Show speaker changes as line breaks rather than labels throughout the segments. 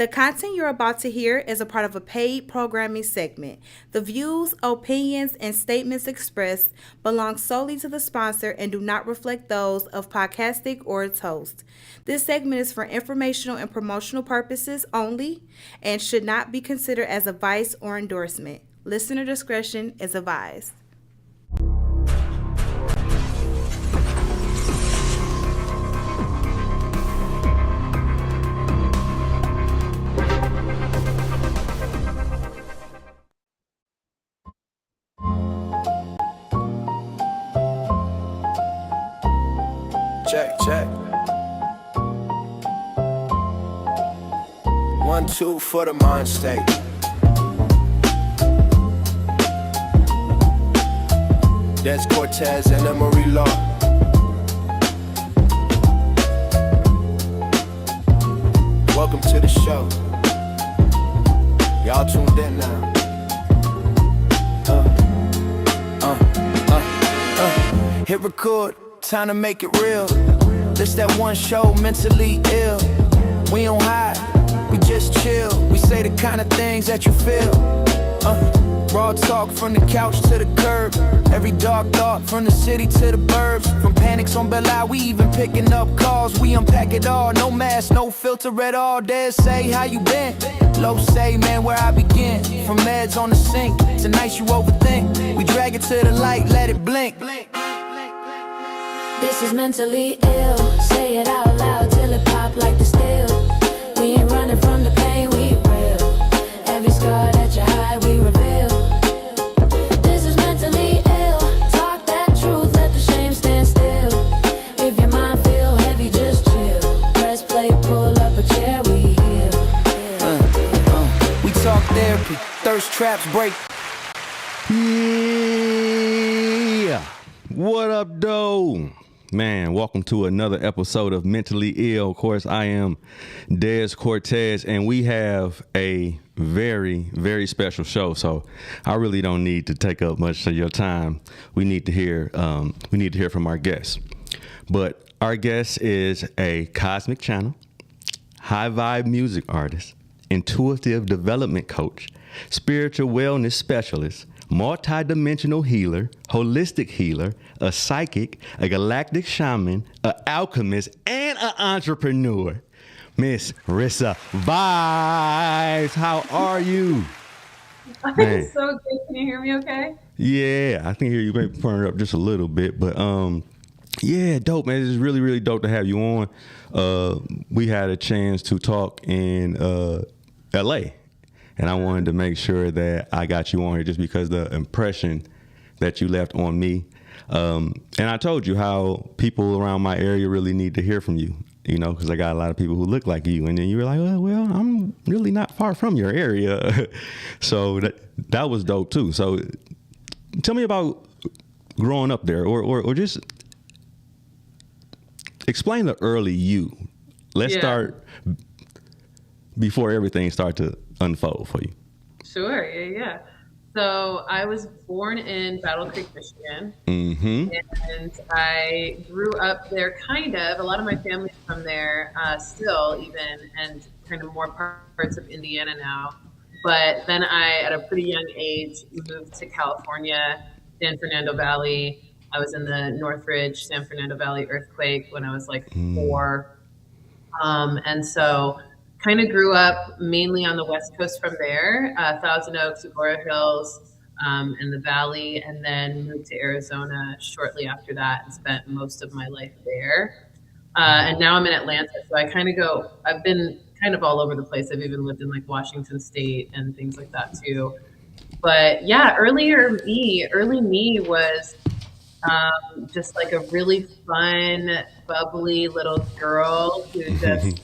The content you're about to hear is a part of a paid programming segment. The views, opinions, and statements expressed belong solely to the sponsor and do not reflect those of Podcastic or its host. This segment is for informational and promotional purposes only and should not be considered as advice or endorsement. Listener discretion is advised.
Check. 1, 2 for the mind state. Dez Cortez and Emory Law. Welcome to the show. Y'all tuned in now. Hit record, time to make it real. This that one show, mentally ill. We don't hide, we just chill. We say the kind of things that you feel. Raw talk from the couch to the curb. Every dark thought from the city to the burbs. From panics on Belle Isle, we even picking up calls. We unpack it all, no mask, no filter at all. Dez say, how you been? Low say, man, where I begin. From meds on the sink to nights you overthink. We drag it to the light, let it blink.
This is mentally ill. Say it out loud till it pop like the steel. We ain't running from the pain, we real. Every scar that you hide, we reveal. This is mentally ill. Talk that truth, let the shame stand still. If your mind feel heavy, just chill. Press play, pull up a chair, we heal.
We talk therapy, thirst traps break.
Yeah. What up, though? Man, welcome to another episode of Mentally Ill. Of course, I am Dez Cortez, and we have a very, very special show. So I really don't need to take up much of your time. We need to hear from our guest. But our guest is a cosmic channel, high vibe music artist, intuitive development coach, spiritual wellness specialist, multi-dimensional healer, holistic healer, a psychic, a galactic shaman, an alchemist, and an entrepreneur. Miss Rissa Vibes, how are you?
I'm so good. Can you hear me okay?
Yeah, I can hear you. Maybe turn it up just a little bit, but yeah, dope, man. It's really, really dope to have you on. We had a chance to talk in LA. And I wanted to make sure that I got you on here just because the impression that you left on me. And I told you how people around my area really need to hear from you, you know, because I got a lot of people who look like you. And then you were like, well, I'm really not far from your area. So that was dope, too. So tell me about growing up there or just explain the early you. Let's start before everything starts to unfold for you.
Sure, yeah. So I was born in Battle Creek, Michigan, and I grew up there kind of. A lot of my family's from there still even, and kind of more parts of Indiana now. But then I, at a pretty young age, moved to California, San Fernando Valley. I was in the Northridge, San Fernando Valley earthquake when I was like 4. And so kind of grew up mainly on the West Coast from there, Thousand Oaks, Agoura Hills, and the Valley, and then moved to Arizona shortly after that and spent most of my life there. And now I'm in Atlanta, so I've been kind of all over the place. I've even lived in like Washington State and things like that too. But yeah, early me was just like a really fun, bubbly little girl who just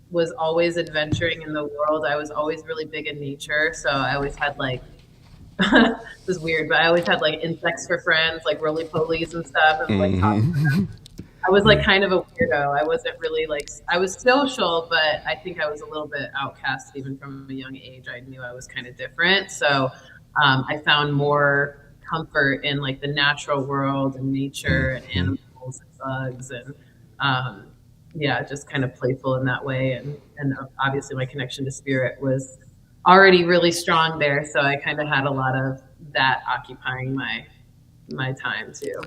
was always adventuring in the world. I was always really big in nature. So I always had like, this is weird, but I always had like insects for friends, like roly-polies and stuff. And like, I was like kind of a weirdo. I wasn't really like, I was social, but I think I was a little bit outcast even from a young age. I knew I was kind of different. So I found more comfort in like the natural world and nature and animals and bugs and yeah, just kind of playful in that way. And obviously my connection to spirit was already really strong there. So I kind of had a lot of that occupying my time too.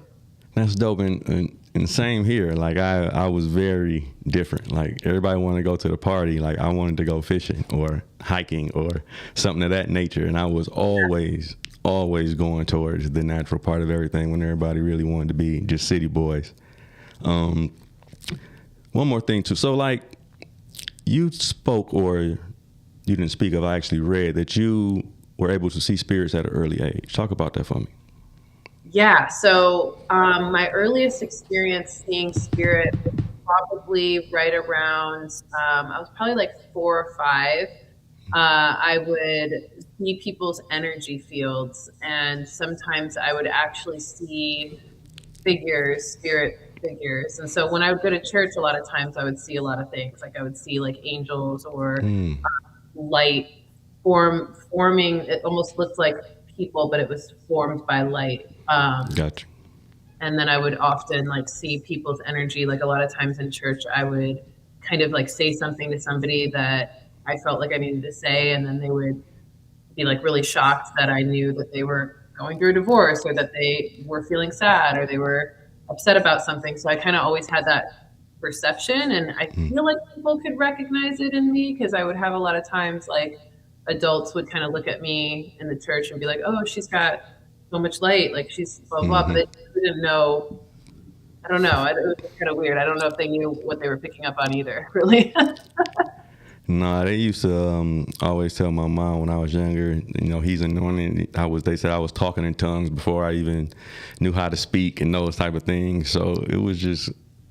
That's dope. And same here. Like I was very different. Like everybody wanted to go to the party. Like I wanted to go fishing or hiking or something of that nature. And I was always going towards the natural part of everything when everybody really wanted to be just city boys. One more thing too. So like you spoke, or you didn't speak of, I actually read that you were able to see spirits at an early age. Talk about that for me.
Yeah. So my earliest experience seeing spirit was probably right around, I was probably like 4 or 5. I would see people's energy fields, and sometimes I would actually see figures, spirit figures. And so when I would go to church, a lot of times I would see a lot of things. Like I would see like angels or light forming. It almost looked like people, but it was formed by light.
Gotcha.
And then I would often like see people's energy. Like a lot of times in church, I would kind of like say something to somebody that I felt like I needed to say, and then they would be like really shocked that I knew that they were going through a divorce, or that they were feeling sad, or they were upset about something. So I kind of always had that perception, and I feel like people could recognize it in me, because I would have a lot of times like adults would kind of look at me in the church and be like, "Oh, she's got so much light, like she's blah blah," but they didn't know. I don't know. It was kind of weird. I don't know if they knew what they were picking up on either, really.
No, they used to always tell my mom when I was younger, you know, he's anointed. They said I was talking in tongues before I even knew how to speak and those type of things. So it was just,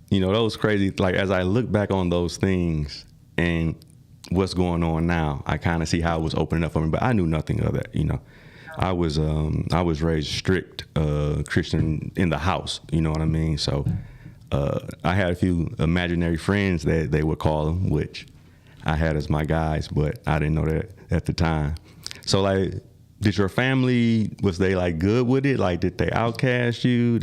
you know, those crazy, like as I look back on those things and what's going on now, I kind of see how it was opening up for me, but I knew nothing of that, you know. I was raised strict Christian in the house, you know what I mean? So I had a few imaginary friends that they would call them, which I had as my guys, but I didn't know that at the time. So like, did your family, was they like good with it? Like, did they outcast you?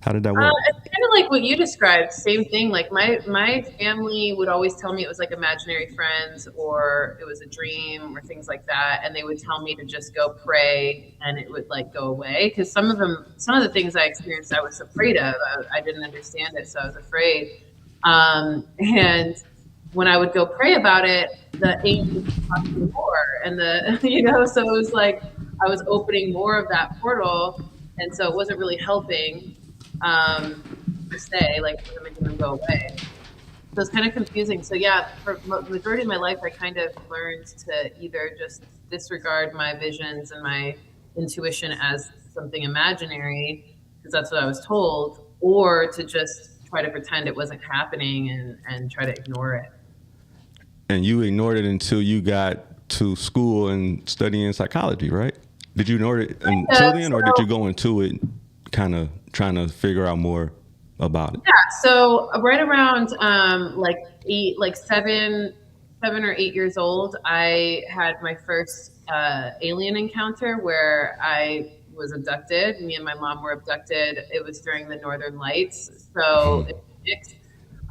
How did that work?
It's kind of like what you described. Same thing. Like my family would always tell me it was like imaginary friends, or it was a dream, or things like that. And they would tell me to just go pray, and it would like go away. Because some of the things I experienced, I was afraid of. I didn't understand it, so I was afraid. And when I would go pray about it, the angels would talk to me more, and so it was like I was opening more of that portal, and so it wasn't really helping to stay, like it wasn't making them go away. So it's kind of confusing. So yeah, for the majority of my life, I kind of learned to either just disregard my visions and my intuition as something imaginary, because that's what I was told, or to just try to pretend it wasn't happening and try to ignore it.
And you ignored it until you got to school and studying psychology, right? Did you ignore it until then, or did you go into it kind of trying to figure out more about it?
Yeah, so right around like 7 or 8 years old, I had my first alien encounter where I was abducted. Me and my mom were abducted. It was during the Northern Lights, so it was mixed.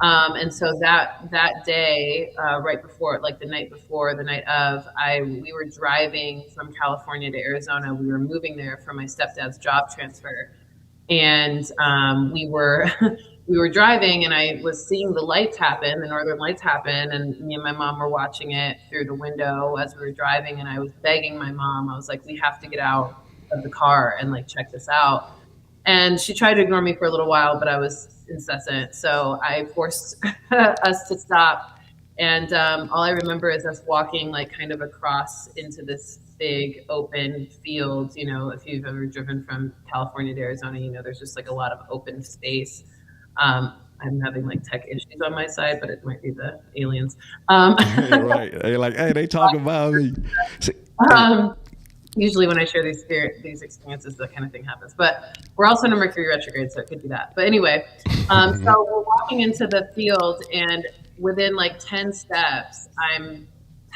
And so that day, right before, like the night before, the night of, we were driving from California to Arizona. We were moving there for my stepdad's job transfer, and we were we were driving, and I was seeing the lights happen, the Northern Lights happen, and me and my mom were watching it through the window as we were driving. And I was begging my mom. I was like, "We have to get out of the car and like check this out." And she tried to ignore me for a little while, but I was incessant. So I forced us to stop. And all I remember is us walking like kind of across into this big open field. You know, if you've ever driven from California to Arizona, you know, there's just like a lot of open space. I'm having like tech issues on my side, but it might be the aliens.
Right. They're like, hey, they talk about me.
Usually when I share these experiences, that kind of thing happens. But we're also in a Mercury retrograde, so it could be that. But anyway, so we're walking into the field, and within like 10 steps, I'm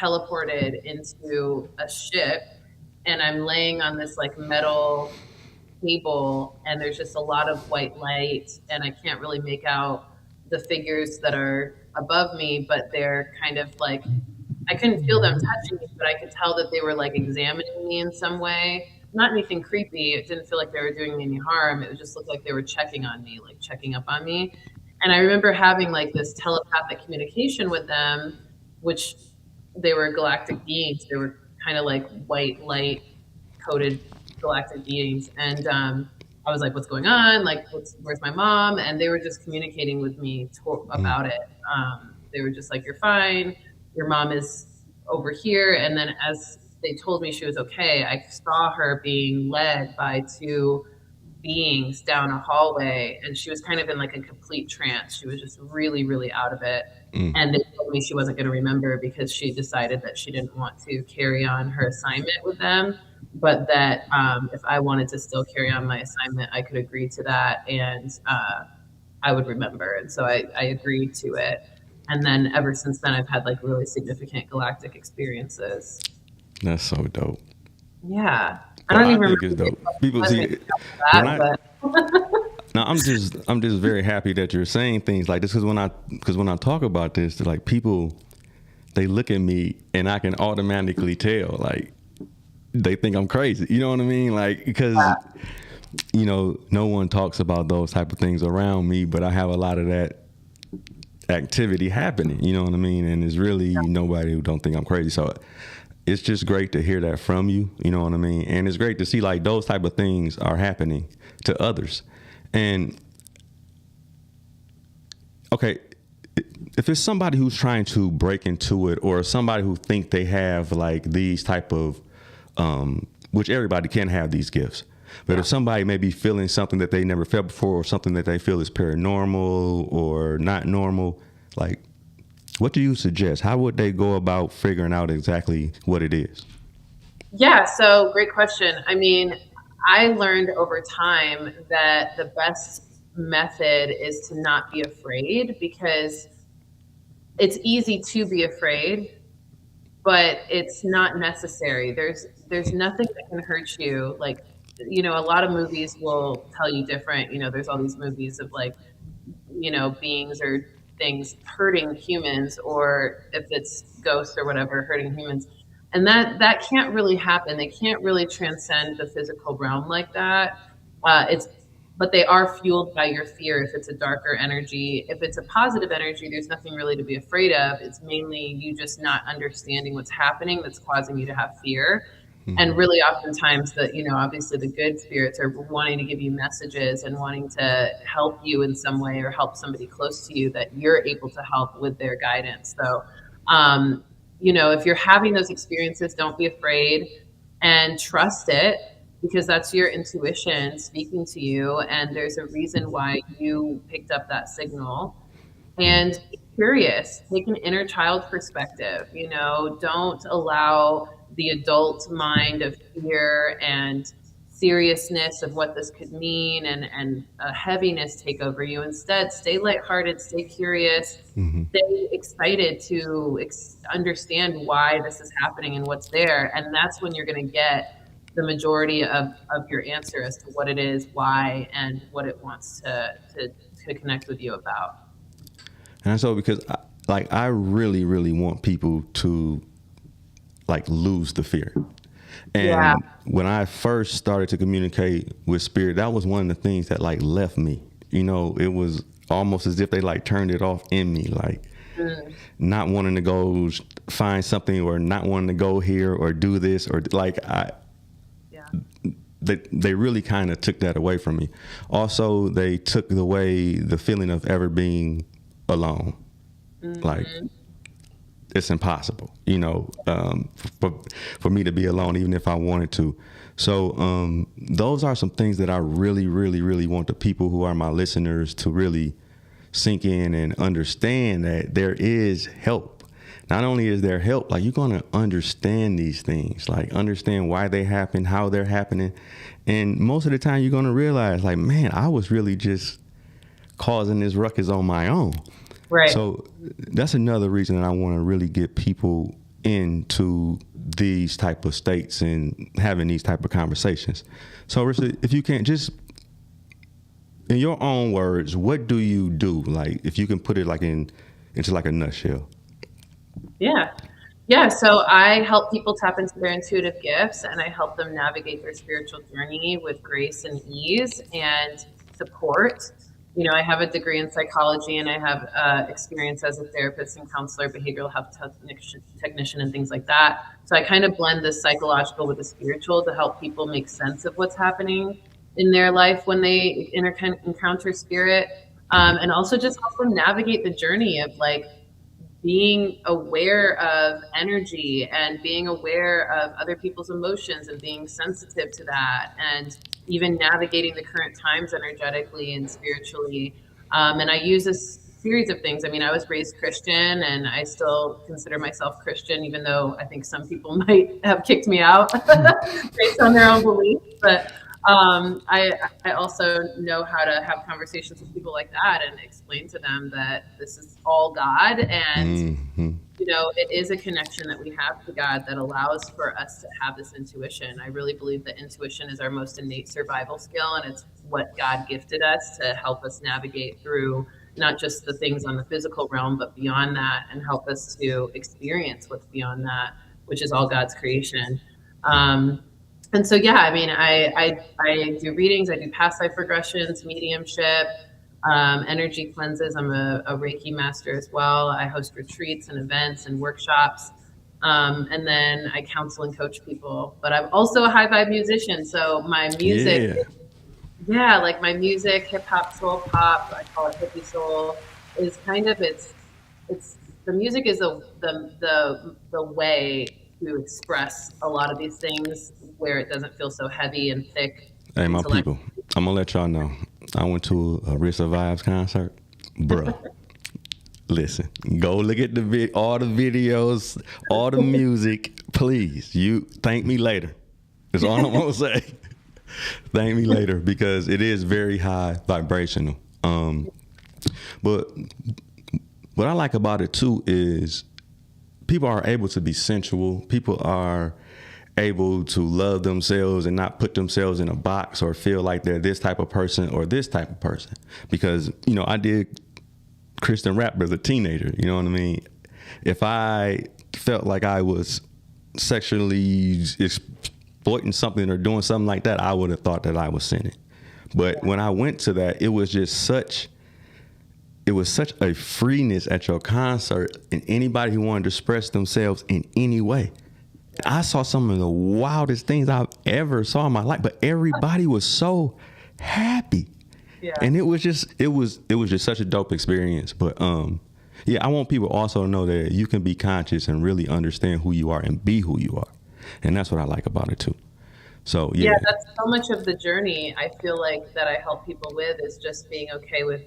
teleported into a ship, and I'm laying on this like metal table, and there's just a lot of white light, and I can't really make out the figures that are above me, but they're kind of like, I couldn't feel them touching me, but I could tell that they were like examining me in some way. Not anything creepy. It didn't feel like they were doing me any harm. It just looked like they were checking on me, like checking up on me. And I remember having like this telepathic communication with them, which they were galactic beings. They were kind of like white light coated galactic beings. And I was like, what's going on? Like, where's my mom? And they were just communicating with me about it. They were just like, you're fine. Your mom is over here. And then as they told me she was okay, I saw her being led by two beings down a hallway, and she was kind of in like a complete trance. She was just really, really out of it. And they told me she wasn't going to remember because she decided that she didn't want to carry on her assignment with them, but that if I wanted to still carry on my assignment, I could agree to that, and I would remember. And so I agreed to it. And then ever since then, I've had like really significant galactic experiences.
That's so dope.
Yeah. I don't even
think it's dope. People see
that,
now I'm just very happy that you're saying things like this, because when I talk about this, like people, they look at me and I can automatically tell, like they think I'm crazy. You know what I mean? Like, because you know, no one talks about those type of things around me, but I have a lot of that activity happening. You know what I mean? And there's really nobody who don't think I'm crazy. So it's just great to hear that from you. You know what I mean? And it's great to see like those type of things are happening to others. And okay, if it's somebody who's trying to break into it, or somebody who think they have like these type of, which everybody can have these gifts, but if somebody may be feeling something that they never felt before, or something that they feel is paranormal or not normal, like, what do you suggest? How would they go about figuring out exactly what it is?
Yeah, so great question. I mean, I learned over time that the best method is to not be afraid, because it's easy to be afraid, but it's not necessary. There's nothing that can hurt you. Like, you know, a lot of movies will tell you different. You know, there's all these movies of like, you know, beings or things hurting humans, or if it's ghosts or whatever hurting humans, and that can't really happen. They can't really transcend the physical realm like that. But they are fueled by your fear. If it's a darker energy, if it's a positive energy, there's nothing really to be afraid of. It's mainly you just not understanding what's happening that's causing you to have fear. And really oftentimes obviously the good spirits are wanting to give you messages and wanting to help you in some way, or help somebody close to you that you're able to help with their guidance. So, if you're having those experiences, don't be afraid and trust it, because that's your intuition speaking to you. And there's a reason why you picked up that signal. And be curious, take an inner child perspective, don't allow the adult mind of fear and seriousness of what this could mean and a heaviness take over you. Instead, stay lighthearted, stay curious, stay excited to understand why this is happening and what's there. And that's when you're going to get the majority of your answer as to what it is, why, and what it wants to connect with you about.
And so, because I really, really want people to lose the fear. And when I first started to communicate with spirit, that was one of the things that left me. It was almost as if they turned it off in me, not wanting to go find something, or not wanting to go here or do this, or they really kind of took that away from me. Also, they took away the feeling of ever being alone. It's impossible, for me to be alone, even if I wanted to. So those are some things that I really, really, really want the people who are my listeners to really sink in and understand, that there is help. Not only is there help, you're going to understand these things, understand why they happen, how they're happening. And most of the time you're going to realize, man, I was really just causing this ruckus on my own.
Right.
So that's another reason that I want to really get people into these type of states and having these type of conversations. So Rissa, if you can't, just in your own words, what do you do? Like, if you can put it like into like a nutshell.
Yeah. Yeah. So I help people tap into their intuitive gifts, and I help them navigate their spiritual journey with grace and ease and support. You know, I have a degree in psychology, and I have experience as a therapist and counselor, behavioral health technician, and things like that. So I kind of blend the psychological with the spiritual to help people make sense of what's happening in their life when they encounter spirit, and also just help them navigate the journey of like being aware of energy and being aware of other people's emotions and being sensitive to that, and even navigating the current times energetically and spiritually. And I use a series of things. I mean, I was raised Christian, and I still consider myself Christian, even though I think some people might have kicked me out based on their own beliefs. But I also know how to have conversations with people like that and explain to them that this is all God, and you know, it is a connection that we have to God that allows for us to have this intuition. I really believe that intuition is our most innate survival skill, and it's what God gifted us to help us navigate through not just the things on the physical realm, but beyond that, and help us to experience what's beyond that, which is all God's creation. And so, yeah, I mean, I do readings, I do past life regressions, mediumship, energy cleanses. I'm a Reiki master as well. I host retreats and events and workshops. And then I counsel and coach people. But I'm also a high vibe musician. So my music, yeah, like my music, hip hop, soul pop, I call it hippie soul, is kind of it's the music is the way to express a lot of these things where it doesn't feel so heavy and thick.
Hey, my people, I'm gonna let y'all know. I went to a Rissa Vibes concert, bro. Listen, go look at all the videos, all the music, please. You thank me later. That's all I'm gonna say. Thank me later, because it is very high vibrational. But what I like about it too is people are able to be sensual. People are able to love themselves and not put themselves in a box or feel like they're this type of person or this type of person. Because, you know, I did Christian rap as a teenager, you know what I mean? If I felt like I was sexually exploiting something or doing something like that, I would have thought that I was sinning. But when I went to that, it was such a freeness at your concert, and anybody who wanted to express themselves in any way. I saw some of the wildest things I've ever saw in my life, but everybody was so happy. Yeah. And it was just such a dope experience. But yeah, I want people also to know that you can be conscious and really understand who you are and be who you are. And that's what I like about it too. So yeah,
that's so much of the journey. I feel like that I help people with is just being okay with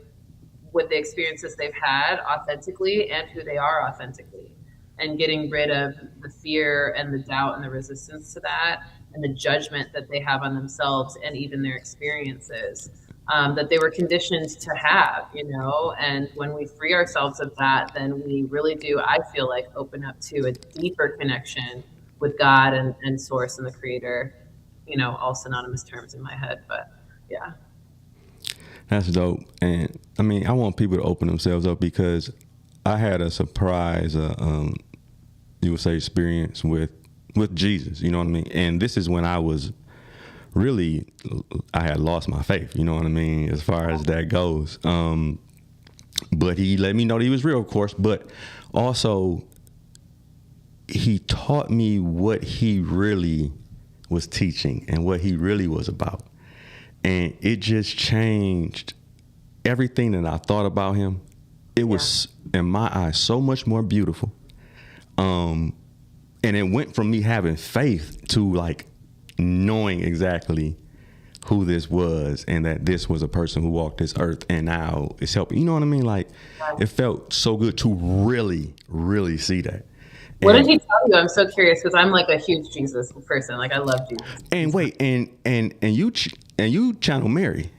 the experiences they've had authentically and who they are authentically, and getting rid of the fear and the doubt and the resistance to that and the judgment that they have on themselves and even their experiences that they were conditioned to have, you know. And when we free ourselves of that, then we really do, I feel like, open up to a deeper connection with God and source and the creator, you know, all synonymous terms in my head. But yeah.
That's dope. And I mean, I want people to open themselves up, because I had a surprise, you would say, experience with Jesus, you know what I mean? And this is when I was really, I had lost my faith, you know what I mean, as far as that goes. But he let me know that he was real, of course, but also he taught me what he really was teaching and what he really was about. And it just changed everything that I thought about him. It was, in my eyes, so much more beautiful. And it went from me having faith to like knowing exactly who this was, and that this was a person who walked this earth and now is helping. You know what I mean? Like, it felt so good to really, really see that.
What did he tell you? I'm so curious, because I'm like a huge Jesus person. Like, I love Jesus.
And wait, and you channel Mary.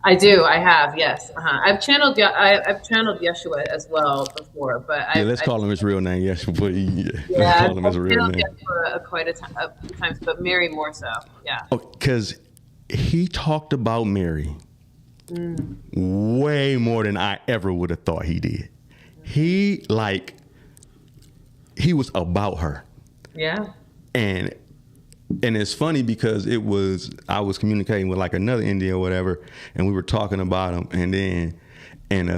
I do. I have. Yes. I've channeled Yeshua as well before, but
let's call him his real name. Yeshua.
Yeah,
call him his real name.
Yeshua a few times, but Mary more so. Yeah.
Because he talked about Mary way more than I ever would have thought he did. He was about her.
Yeah.
And it's funny because I was communicating with like another Indian or whatever, and we were talking about him, and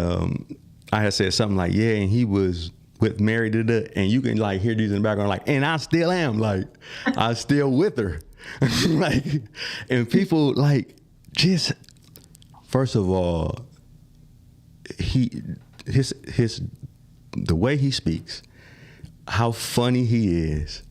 I had said something like, yeah, and he was with Mary and you can like hear these in the background like, and I still am, like, I still with her. Like, and people like just, first of all, the way he speaks, how funny he is,